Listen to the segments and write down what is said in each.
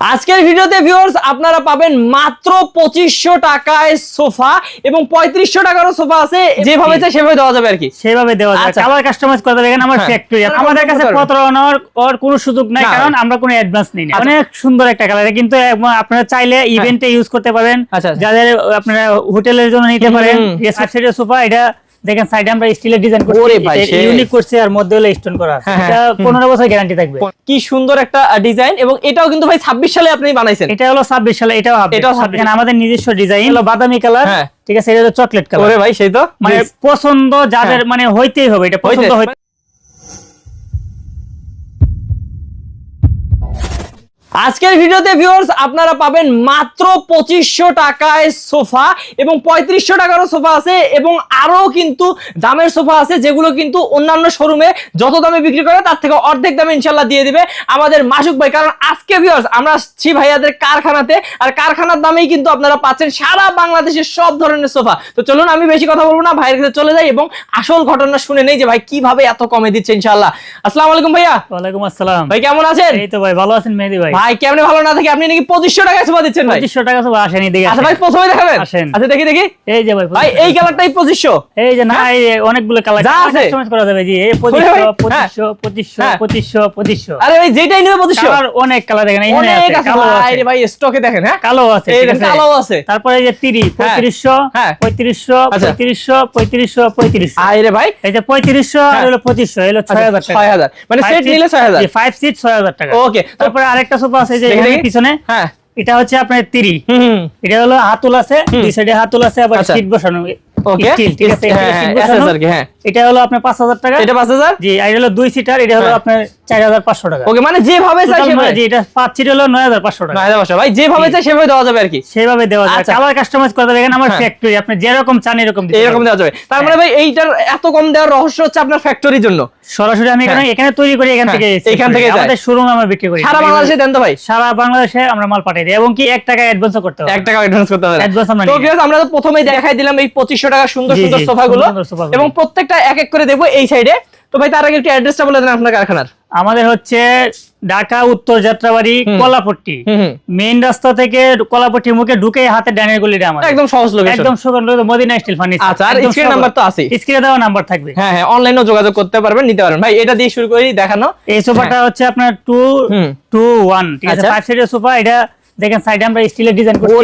আজকের ভিডিওতে ভিউয়ার্স আপনারা পাবেন মাত্র 2500 টাকায় সোফা এবং 3500 টাকারও সোফা আছে, যেভাবে চাই সেভাবে দেওয়া যাবে আর কি, সেভাবে দেওয়া যাবে। কালার কাস্টমাইজ করতে দেখেন আমার ফ্যাক্টরি, আমাদের কাছে প্রতারণার আর কোনো সুযোগ নাই, কারণ আমরা কোনো অ্যাডভান্স নেই না। অনেক সুন্দর একটা কালার, কিন্তু আপনারা চাইলে ইভেন্টে ইউজ করতে পারেন, যাদের আপনারা হোটেলের জন্য নিতে পারেন। রিসেপশনের সোফা এটা দেখেন, সাইডে আমরা স্টিলের ডিজাইন করছি, ইউনিক করছে, আর মধ্যে হলো স্টোন করা। এটা 15 বছর গ্যারান্টি থাকবে। কি সুন্দর একটা ডিজাইন, এবং এটাও কিন্তু ভাই 26 সালে আপনি বানাইছেন। এটা হলো 26 সালে, এটাও আমাদের নিজস্ব ডিজাইন, হলো বাদামি কালার, ঠিক আছে, এটা হলো চকলেট কালার। ওরে ভাই সেই তো মানে পছন্দ যাদের মানে হইতেই হবে, এটা পছন্দ হইতে। আজকের ভিডিওতে ভিউয়ার্স আপনারা পাবেন মাত্র 2500 টাকায় সোফা এবং 3500 টাকারও সোফা আছে, এবং আরো কিন্তু দামের সোফা আছে, যেগুলো কিন্তু অন্যান্য শোরুমে যত দামে বিক্রি করে তার থেকে অর্ধেক দামে ইনশাল্লাহ দিয়ে দিবে আমাদের মাসুক ভাই। কারণ আজকে ভিউয়ার্স আমরা আসছি ভাইয়াদের কারখানাতে, আর কারখানার দামেই কিন্তু আপনারা পাচ্ছেন সারা বাংলাদেশের সব ধরনের সোফা। তো চলুন আমি বেশি কথা বলবো না, ভাইয়ের কাছে চলে যাই এবং আসল ঘটনা শুনে নেই যে ভাই কিভাবে এত কমে দিচ্ছে ইনশাল্লাহ। আসসালামু আলাইকুম ভাইয়া। ওয়ালাইকুম আসসালাম। ভাই কেমন আছেন? এই তো ভাই ভালো আছেন মেহেদী ভাই। ভাই কেমনে ভালো না থাকি, আপনি নাকি 2500 টাকায় সোফা দিচ্ছেন ভাই? 2500 টাকা সোফা আসেনি, দেখি। আচ্ছা ভাই প্রথমে দেখাবেন। আচ্ছা দেখি এই যে ভাই, ভাই এই কালারটাই 2500। এই যে না, এই অনেকগুলো কালার কাস্টমাইজ করা যাবে। জি এই 2500। আরে ভাই যেটাই নেবে 2500। কালার অনেক কালার দেখেন, এই অনেক আছে কালো আছে। আরে ভাই স্টকে দেখেন, হ্যাঁ কালো আছে, এই দেখেন কালো আছে। তারপরে এই যে 3500, 3500। আরে ভাই এই যে 3500 আর হলো 2500, হলো 6000 টাকা। 6000 মানে সেট নিলে 6000। জি 5 সিট 6000 টাকা। ওকে, তারপরে আরেকটা সোফা আছে যে এখানে পিছনে, হ্যাঁ এটা হচ্ছে আপনার 30। এটা হলো হাতল আছে, দুই সাইডে হাতল আছে, আবার সিট বসানো। ওকে ঠিক আছে, এটা হলো আপনার 5000 টাকা। এটা 5000। জি আর হলো 2 সিটার, এটা হলো আপনার 4500 টাকা। ওকে, মানে যেভাবে চাই সেভাবে। জি এটা 5 সিট হলো 9500 টাকা। 9500 ভাই যেভাবে চাই সেভাবে দেওয়া যাবে আর কি, সেভাবে দেওয়া যাবে। কালার কাস্টমাইজ করতে দেখেন আমার ফ্যাক্টরি, আপনি যেরকম চান এরকম দেওয়া যাবে। তার মানে ভাই এইটার এত কম দেওয়ার রহস্য হচ্ছে আপনার ফ্যাক্টরির জন্য। সরাসরি আমি এখানে তৈরি করি, এখান থেকে আমাদের শোরুমে আমরা বিক্রি করি। সারা বাংলাদেশে দেন তো ভাই? সারা বাংলাদেশে আমরা মাল পাঠাই দিই, এবং কি 1 টাকা অ্যাডভান্স করতে হবে। 1 টাকা অ্যাডভান্স করতে হবে। তো ভিউয়ার্স আমরা তো প্রথমেই দেখাই দিলাম এই 2500 টাকা সুন্দর সুন্দর সোফাগুলো, এবং প্রত্যেকটা এক এক করে দেখবো এই সাইডে। তো ভাই তার আগে একটু অ্যাড্রেসটা বলে দেন আপনার কারখানার। আমাদের হচ্ছে ঢাকা উত্তর যাত্রাবাড়ি কলাপট্টি, মেইন রাস্তা থেকে কলাপট্টির মুখে ঢুকে হাতে ডানের গলিটা আমাদের, একদম সহজ লোকেশন, একদম সহজ লোকেশন, মদিনা স্টিল ফার্নিচার। আচ্ছা, আর স্ক্রিন নাম্বার তো আছে, স্ক্রিনে দেওয়া নাম্বার থাকবে। হ্যাঁ হ্যাঁ, অনলাইনেও যোগাযোগ করতে পারবেন, নিতে পারবেন। ভাই এটা দিয়ে শুরু করি দেখানো। এই সোফাটা হচ্ছে আপনার 2-1, ঠিক আছে, 5 সিটের সোফা। এটা দেখেন সাইডে আমরা স্টিলের ডিজাইন করছি,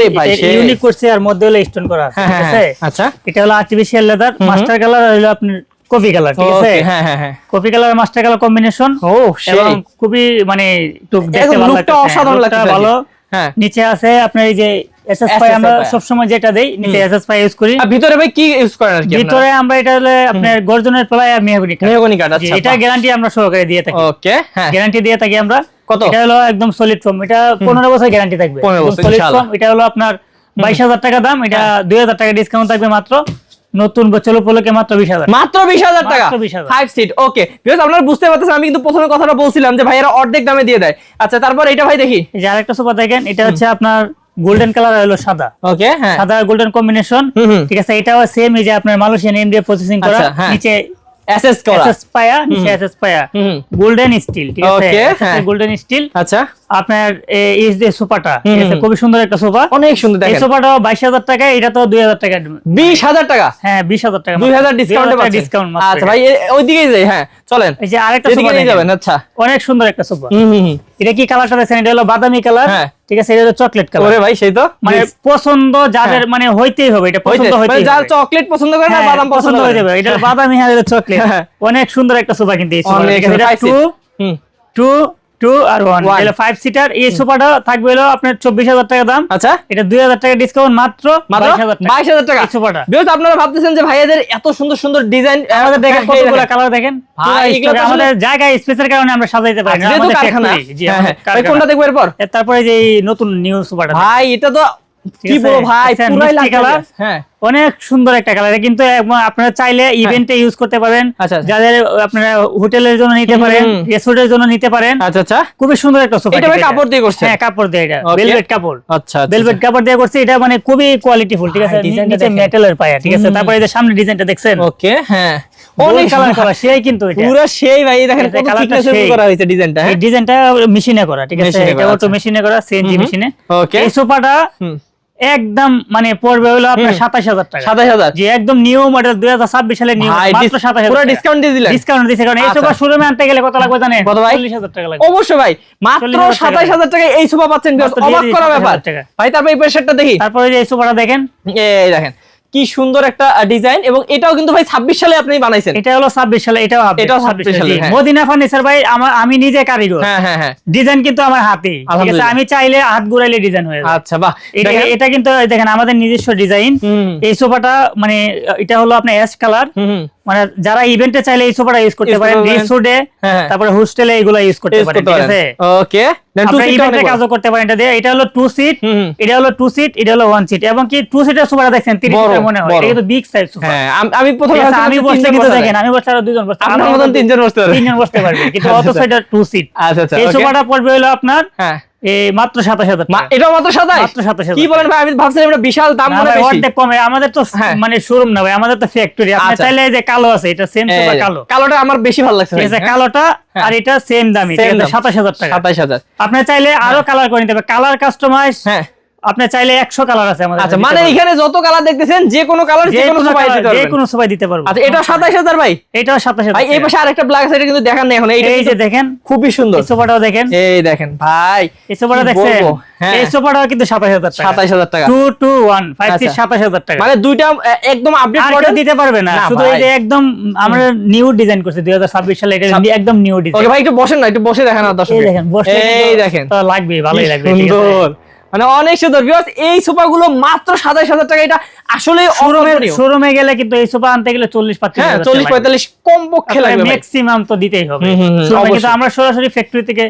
ইউনিক করছে, আর মধ্যে হলো স্টোন করা, ঠিক আছে। আচ্ছা এটা হলো আর্টিফিশিয়াল লেদার, মাস্টার কালার হলো আপনার কফি কালার, ঠিক আছে। হ্যাঁ হ্যাঁ হ্যাঁ, coffee colour master colour combination. এবং খুবই মানে একটু দেখতে ভালো লাগছে, অসাধারণ লাগছে, ভালো। হ্যাঁ, নিচে আছে আপনার এই যে এসএস পাই, আমরা সব সময় যেটা দেই নিচে এসএস পাই ইউজ করি। আর ভিতরে ভাই কি ইউজ করেন আর কি? ভিতরে আমরা এটা হলো আপনার গর্জনের প্লাই আর মেহগনি কাঠ। আচ্ছা, এটা গ্যারান্টি আমরা সহকারে দিয়ে থাকি। ওকে, হ্যাঁ গ্যারান্টি দিয়ে থাকি আমরা। কত? এটা হলো একদম সলিড ফোম, এটা 15 বছর গ্যারান্টি থাকবে। সলিড ফোম, এটা হলো আপনার 22000 টাকা দাম, এটা 2000 টাকা ডিসকাউন্ট থাকবে মাত্র। নতুন বছর উপলক্ষে মাত্র 20000, মাত্র 20000 টাকা 5 সিট। ওকে ভিউয়ার্স আপনারা বুঝতে পারতেছেন, আমি কিন্তু প্রথমে কথাটা বলছিলাম যে ভাইয়েরা অর্ধেক দামে দিয়ে দেয়। আচ্ছা তারপর এটা ভাই দেখি, এই যে আরেকটা সোফা দেখেন, এটা হচ্ছে আপনার গোল্ডেন কালার হলো সাদা। ওকে, হ্যাঁ সাদা গোল্ডেন কম্বিনেশন, ঠিক আছে। এটাও সেম, এই যে আপনার মালয়েশিয়ান এমডিএফ প্রসেসিং করা, নিচে এসএস করা, এসএস পায়া, নিচে এসএস পায়া, গোল্ডেন স্টিল, ঠিক আছে। ওকে, গোল্ডেন স্টিল। আচ্ছা আপনার এই যে সোফাটা, ঠিক আছে, খুব সুন্দর একটা সোফা, অনেক সুন্দর দেখেন। এই সোফাটা 22000 টাকা, এটা তো 2000 টাকা। 20000 টাকা? হ্যাঁ 20000 টাকা, 2000 ডিসকাউন্টে পাচ্ছেন। ডিসকাউন্ট। আচ্ছা ভাই ওইদিকেই যাই, হ্যাঁ চলেন। এই যে আরেকটা সোফা নিয়ে যাবেন। আচ্ছা অনেক সুন্দর একটা সোফা। এটা কি কালারটা দেখেন? এটা হলো বাদামি কালার, ঠিক আছে, এটা হলো চকলেট কালার। ওরে ভাই সেই তো মানে পছন্দ যাদের মানে হইতেই হবে, এটা পছন্দ হইতেই হবে। যার চকলেট পছন্দ করে না বাদাম পছন্দ হয়ে যাবে। এটা বাদামি আর এটা চকলেট। অনেক সুন্দর একটা সোফা কিন্তু এই সোফাটা, এটা 2 আর 1, এটা 5 সিটার। এই সোফাটা থাকবে হলো আপনার 24000 টাকা দাম। আচ্ছা এটা 2000 টাকা ডিসকাউন্ট, মাত্র 22000 টাকা এই সোফাটা। ভিউয়ার্স আপনারা ভাবতেছেন যে ভাইয়াদের এত সুন্দর সুন্দর ডিজাইন, আমাদের দেখেন কতগুলো কালার দেখেন। আমাদের জায়গায় স্পেসের কারণে আমরা সাজাইতে পারি না, আমাদের ফ্যাক্টরি। জি ভাই কোনটা দেখবো এরপর? তারপরে যে এই নতুন নিউ সোফাটা, ভাই এটা তো কি বড় ভাই, পুরাই লাল কালার। হ্যাঁ অনেক সুন্দর একটা কালার, কিন্তু আপনারা চাইলে ইভেন্টে ইউজ করতে পারেন, যাদের আপনারা হোটেলের জন্য নিতে পারেন, রেস্টুরেন্টের জন্য নিতে পারেন। আচ্ছা আচ্ছা, খুবই সুন্দর একটা সোফা। এটা ভাই কাপড় দিয়ে করছে? হ্যাঁ, কাপড় দিয়ে, এটা ভেলভেট কাপড়। আচ্ছা, ভেলভেট কাপড় দিয়ে করছে, এটা মানে খুবই কোয়ালিটিফুল, ঠিক আছে, নিচে মেটালের পায়া, ঠিক আছে। তারপরে এই যে সামনে ডিজাইনটা দেখছেন? ওকে, হ্যাঁ, অনেক কালার করা, সেই কিন্তু এটা পুরো সেই ভাই, দেখেন কত থিকনেস করা হয়েছে ডিজাইনটা। এই ডিজাইনটা মেশিনে করা, ঠিক আছে, এটা অটো মেশিনে করা, সিএনজি মেশিনে। ওকে, এই সোফাটা একদম মানে পড়বে হলো আপনার 27000 টাকা। 27000, যে একদম নিউ মডেল 2026 সালের নিউ, মাত্র 27000। পুরো ডিসকাউন্ট দিয়ে দিলেন? ডিসকাউন্ট দিয়েছে, কারণ এই সোফা শোরুমে আনতে গেলে কত লাগবে জানেন? কত ভাই? 40000 টাকা লাগবে। অবশ্যই ভাই, মাত্র 27000 টাকায় এই সোফা পাচ্ছেন, অবাক করা ব্যাপার ভাই। তারপর এই পেশারটা দেখি, তারপরে এই সোফাটা দেখেন, এই দেখেন কি সুন্দর একটা ডিজাইন, এবং এটাও কিন্তু ভাই 26 সালে আপনি বানাইছেন। এটা হলো 26 সালে, এটাও 26 সালে। মদিনা ফার্নিচার ভাই, আমি নিজে কারিগর। হ্যাঁ হ্যাঁ হ্যাঁ, ডিজাইন কিন্তু আমার হাতে, ঠিক আছে, আমি চাইলে হাত ঘুরাইলে ডিজাইন হয়ে যায়। আচ্ছা, বাহ, এটা কিন্তু দেখেন আমাদের নিজস্ব ডিজাইন। এই সোফাটা মানে এটা হলো আপনার অ্যাশ কালার, মানে যারা ইভেন্টে চাইলে এই সোফাটা ইউজ করতে পারেন, রিসোর্টে, তারপরে হোস্টেলে এগুলো ইউজ করতে পারেন, ঠিক আছে। ওকে, আপনি ইভেন্টে কাজও করতে পারেন এটা দিয়ে। এটা হলো 2 সিট, এটা হলো 2 সিট, এটা হলো 1 সিট, এবং কি 2 সিটের সোফাটা দেখছেন 30 সিটের মনে হয়, এটা কিন্তু বিগ সাইজ সোফা। হ্যাঁ, আমি প্রথমে আমি বসতে কিন্তু দেখেন, আমি বসতে আর দুজন বসতে, আপনার মতন তিনজন বসতে পারবে, কিন্তু অত সাইডে 2 সিট। আচ্ছা আচ্ছা, এই সোফাটা পড়বে হলো আপনার হ্যাঁ এই মাত্র 27000 টাকা। এটা মাত্র 27? কি বলেন ভাই, আমি ভাবছিলাম এটা বিশাল দাম মনে বেশি। অর্ধেক কমে, আমাদের তো মানে শোরুম না ভাই, আমাদের তো ফ্যাক্টরি। আপনি চাইলে যে কালো আছে, এটা সেম সোফা কালো, কালোটা আমার বেশি ভালো লাগছে ভাই। কালোটা আর এটা সেম দামি, 27000 টাকা। 27000। আপনি চাইলে আরো কালার করে নিতে পারবেন, কালার কাস্টমাইজ। হ্যাঁ, আপনি চাইলে 100 কালার আছে আমাদের। আচ্ছা, মানে এখানে যত কালার দেখতেছেন, যে কোনো কালার যে কোনো সবাই দিতে পারবেন, যে কোনো সবাই দিতে পারবেন। আচ্ছা, এটা 27000 ভাই? এটাও 27000 ভাই। এই পাশে আরেকটা ব্ল্যাক আছে, এটা কিন্তু দেখান না এখন। এই যে দেখেন, খুবই সুন্দর। এই সোফাটাও দেখেন, এই দেখেন ভাই, এই সোফাটা দেখছেন? এই সোফাটাও কিন্তু 27000 টাকা। 27000 টাকা, 2215 27000 টাকা। মানে দুইটা একদম আপডেট মডেল দিতে পারবে না, শুধু এই যে একদম আমরা নিউ ডিজাইন করছি 2026 সালে, এটা একদম নিউ ডিজাইন। ওকে ভাই, একটু বসেন না, একটু বসে দেখেন না দর্শক। এই দেখেন, বসে এই দেখেন, তো লাগবে, ভালোই লাগবে, ঠিক আছে। সুন্দর, মানে অনেক সুন্দর। ভিউয়ার্স, এই সোফাগুলো মাত্র 27000 টাকা। এটা আসলে শোরুমে গেলে কিন্তু এই সোফা আনতে গেলে 40-45 হ্যাঁ, 40-45 কম পক্ষে লাগবে, ম্যাক্সিমাম তো দিতেই হবে। কিন্তু আমরা সরাসরি ফ্যাক্টরি থেকে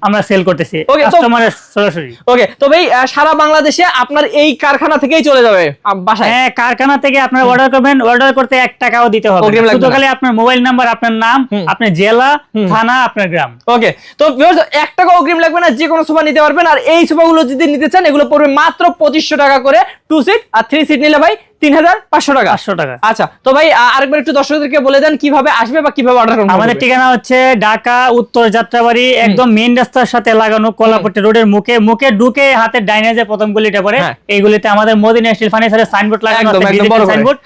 আমরা সেল করতেছি কাস্টমারের সরাসরি। ওকে, তো ভাই সারা বাংলাদেশে আপনার এই কারখানা থেকেই চলে যাবে বাসায়? হ্যাঁ, কারখানা থেকে আপনারা অর্ডার করবেন, অর্ডার করতে 1 টাকাও দিতে হবে না, শুধু খালি আপনার মোবাইল নাম্বার, আপনার নাম, আপনার জেলা, থানা, আপনার গ্রাম। ওকে, তো ভিউয়ার্স 1 টাকা অগ্রিম লাগবে না, যে কোনো সোফা নিতে পারবেন। আর এই সোফাগুলো যদি নিতে চান, এগুলো পড়বে মাত্র 2500 টাকা করে। 2 সিট আর 3 সিট নিলে ভাই 3500 টাকা। 500 টাকা। আচ্ছা, তো ভাই আরেকবার একটু দর্শকদেরকে বলে দেন কিভাবে আসবে বা কিভাবে অর্ডার করবে। আমাদের ঠিকানা হচ্ছে ঢাকা উত্তর যাত্রাবাড়ি, একদম মেইন রাস্তার সাথে লাগানো, কলাপট্টি রোডের মুখে ঢুকে হাতের ডাইনে যে প্রথম গলিটা পড়ে, এইগুলিতে আমাদের মদিনা স্টিল ফার্নিচারের সাইনবোর্ড লাগানো আছে, ডিজিটাল সাইনবোর্ড,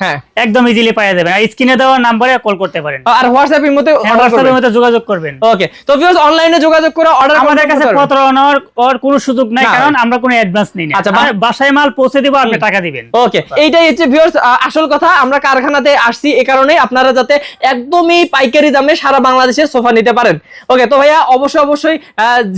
একদম ইজিলি পাওয়া যাবে। আর স্ক্রিনে দেওয়া নম্বরে কল করতে পারেন, আর হোয়াটসঅ্যাপের মধ্যে যোগাযোগ করবেন। ওকে, তো ভিউয়ার্স অনলাইনে যোগাযোগ করে অর্ডার, আমাদের কাছে পত্র নেওয়ার কোনো সুযোগ নাই, কারণ আমরা কোনো অ্যাডভান্স নিই না। আচ্ছা, বাসায় মাল পৌঁছে দিব, আপনি টাকা দিবেন। ওকে, এইটাই হচ্ছে ভিউয়ার্স আসল কথা। আমরা কারখানাতে আসছি এই কারণে, আপনারা যাতে একদমই পাইকারি দামে সারা বাংলাদেশের সোফা নিতে পারেন। ওকে, তো ভাইয়া অবশ্যই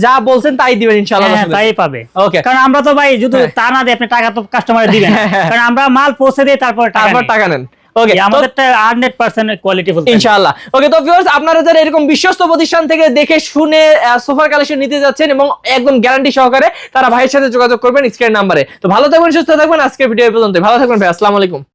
যা বলছেন তাই দিবেন ইনশাআল্লাহ। তাই পাবে। ওকে, কারণ আমরা তো ভাই যদি তা না দিই, আপনি টাকা তো কাস্টমারে দিবেন, কারণ আমরা মাল পৌঁছে দিই, তারপর টাকা নেন। ওকে, আমাদেরটা 100% কোয়ালিটিফুল ইনশাআল্লাহ। ওকে, তো ভিউয়ার্স আপনারা যারা এরকম বিশ্বস্ত প্রতিষ্ঠান থেকে দেখে শুনে সোফার কালেকশন নিতে যাচ্ছেন এবং একদম গ্যারান্টি সহকারে, তারা ভাইয়ের সাথে যোগাযোগ করবেন স্ক্রিন নাম্বারে। তো ভালো থাকবেন, সুস্থ থাকবেন। আজকের ভিডিও এই পর্যন্ত। ভালো থাকবেন ভাই, আসসালামু আলাইকুম।